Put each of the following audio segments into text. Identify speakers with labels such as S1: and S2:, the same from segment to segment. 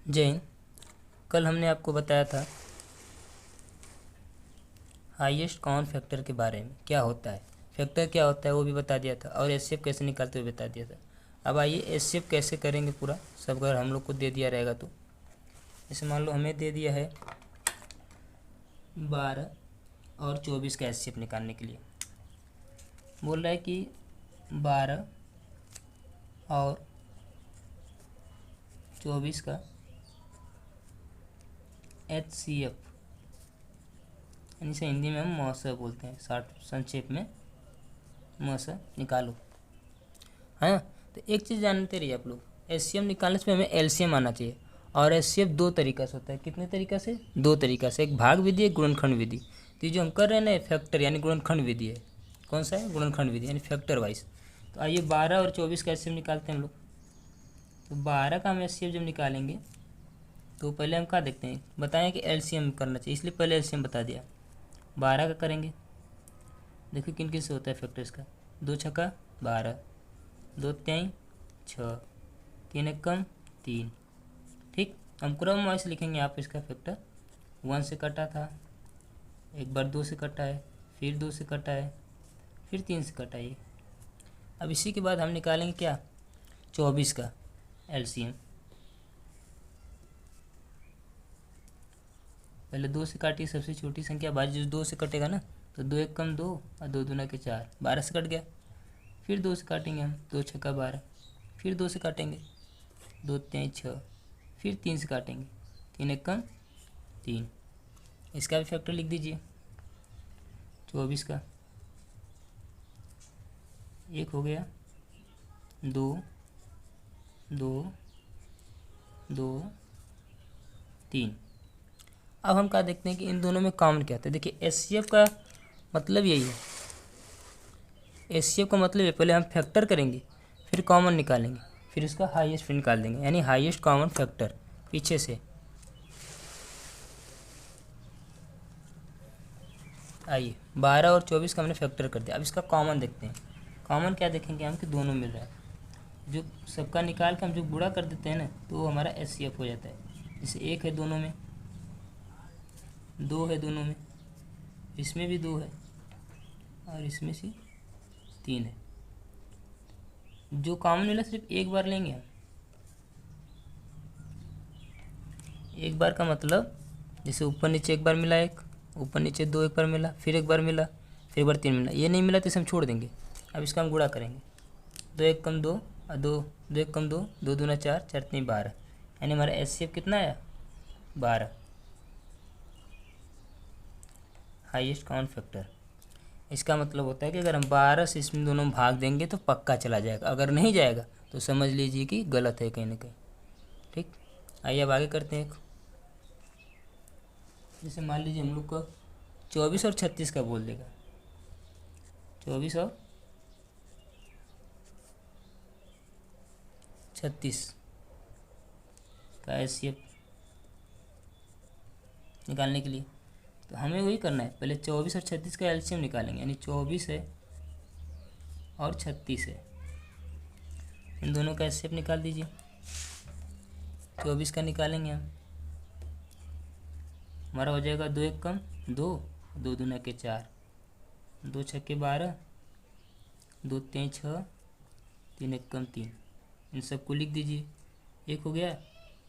S1: जय हिंद। कल हमने आपको बताया था हाईएस्ट कॉमन फैक्टर के बारे में, क्या होता है फैक्टर, क्या होता है वो भी बता दिया था, और एचसीएफ कैसे निकालते हुए बता दिया था। अब आइए एचसीएफ कैसे करेंगे पूरा सब, अगर हम लोग को दे दिया रहेगा तो। जैसे मान लो हमें दे दिया है 12 और 24 का एचसीएफ निकालने के लिए। बोल रहा है कि 12 और 24 का एचसीएफ, यानी इसे हिंदी में हम मौसा बोलते हैं, शॉर्ट संक्षेप में मौसा निकालो। हाँ, तो एक चीज़ जानते रहिए आप लोग, एचसीएफ निकालने से हमें एलसीएम आना चाहिए। और एचसीएफ दो तरीका से होता है। कितने तरीका से? दो तरीका से, एक भाग विधि, एक गुणनखंड विधि। तो ये जो हम कर रहे हैं ना फैक्टर यानी गुणनखंड विधि है। कौन सा है? गुणनखंड विधि यानी फैक्टर वाइज। तो आइए 12 और 24 का एचसीएफ निकालते हैं हम लोग। तो 12 का हम एचसीएफ जब निकालेंगे तो पहले हम क्या देखते हैं, बताएं कि एलसीएम करना चाहिए, इसलिए पहले एलसीएम बता दिया। 12 का करेंगे, देखो किन किन से होता है फैक्टर्स का। 2 छक्का 12, 2 तिहाई 6, 3 एकम 3। ठीक, हम क्रम वाइज लिखेंगे यहाँ पे। इसका फैक्टर 1 से कटा था, एक बार 2 से कटा है, फिर 2 से कटा है, फिर 3 से कटा है। अब इसी के बाद हम निकालेंगे क्या, 24 का एलसीएम। पहले 2 से काटिए, सबसे छोटी संख्या बाद जो 2 से कटेगा ना, तो 2 एकम 2 और 2 दूना के 4, 12 से कट गया। फिर 2 से काटेंगे हम, 2 छक्का 12, फिर 2 से काटेंगे, 2 तिहाई 6, फिर 3 से काटेंगे, 3 एकम 3। इसका भी फैक्टर लिख दीजिए 24 का। एक हो गया, 2 2 2 3। अब हम क्या देखते हैं कि इन दोनों में कॉमन क्या होता है। देखिए एचसीएफ का मतलब यही है, एचसीएफ का मतलब ये, पहले हम फैक्टर करेंगे, फिर कॉमन निकालेंगे, फिर उसका हाईएस्ट फिर निकाल देंगे, यानी हाईएस्ट कॉमन फैक्टर। पीछे से आइए 12 और 24 का हमने फैक्टर कर दिया। अब इसका कॉमन देखते हैं। कॉमन क्या देखेंगे हम कि दोनों मिल रहा है। जो सबका निकाल के हम जो गुणा कर देते हैं ना, तो वो हमारा एचसीएफ हो जाता है। जैसे 1 है दोनों में, 2 है दोनों में, इसमें भी 2 है और इसमें से 3 है। जो कॉमन मिला सिर्फ एक बार लेंगे हम। एक बार का मतलब जैसे ऊपर नीचे एक बार मिला, एक ऊपर नीचे 2 एक बार मिला, फिर एक बार मिला, फिर एक बार 3 मिला। ये नहीं मिला तो इसे हम छोड़ देंगे। अब इसका हम गुणा करेंगे, 2 एक कम 2 और 2, 2 एक कम 2, 2 दूना 4, 4 तीन 12, यानी हमारा एचसीएफ कितना आया, 12। Highest common factor. इसका मतलब होता है कि अगर हम 12 से इसमें दोनों भाग देंगे तो पक्का चला जाएगा, अगर नहीं जाएगा तो समझ लीजिए कि गलत है कहीं ना कहीं। ठीक, आइए अब आगे करते हैं। जैसे मान लीजिए हम लोग को 24 और 36 का बोल देगा, 24 और 36 का एचसीएफ निकालने के लिए तो हमें वही करना है, पहले 24 और 36 का एलसीएम निकालेंगे, यानी 24 है और 36 है, इन दोनों का एचसीएफ निकाल दीजिए। 24 का निकालेंगे हम, हमारा हो जाएगा 2 एक कम 2, 2 दूना के 4, 2 छक्के 12, 2 तिहाई 6, 3 एक कम 3। इन सबको लिख दीजिए। एक हो गया,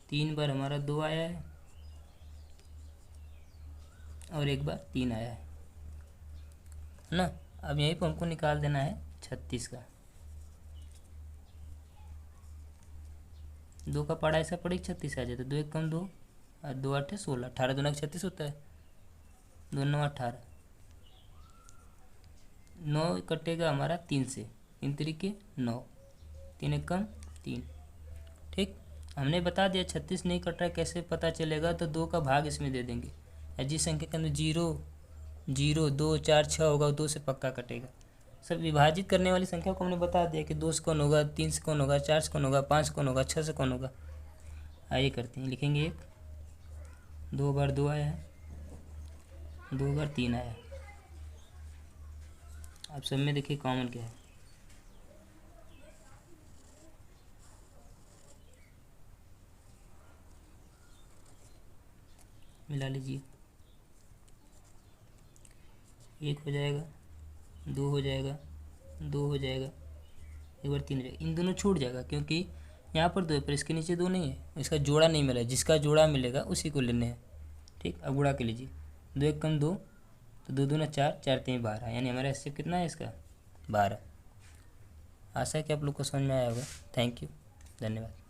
S1: 3 बार हमारा 2 आया है और एक बार 3 आया है ना। अब यहीं पर हमको निकाल देना है 36 का। 2 का पढ़ा ऐसा पढ़े 36 आ जाता है। 2 एक कम 2 और 2 8 16, 18 दूना 36 होता है, 2 9 18, 9 कटेगा हमारा 3 से, 3 तरीके 9, 3 एक कम 3। ठीक, हमने बता दिया 36 नहीं कट रहा है, कैसे पता चलेगा, तो 2 का भाग इसमें दे देंगे, या जिस संख्या के अंदर 0 0 2 4 6 होगा 2 से पक्का कटेगा। सब विभाजित करने वाली संख्या को हमने बता दिया कि 2 से कौन होगा, 3 से कौन होगा, 4 से कौन होगा, 5 से कौन होगा, 6 से कौन होगा। आइए करते हैं, लिखेंगे 1, 2 बार 2 आया है, 2 बार 3 आया है। अब सब में देखिए कॉमन क्या है, मिला लीजिए, 1 हो जाएगा, 2 हो जाएगा, 2 हो जाएगा, एक बार 3 हो जाएगा। इन दोनों छूट जाएगा क्योंकि यहाँ पर 2 है पर इसके नीचे 2 नहीं है, इसका जोड़ा नहीं मिला है, जिसका जोड़ा मिलेगा उसी को लेने हैं। ठीक, अब गुणा के लीजिए, 2 1 कम 2, तो 2 दूना 4, 4 3 12, यानी हमारा एस कितना है इसका 12। आशा है कि आप लोग को समझ में आया होगा। थैंक यू, धन्यवाद।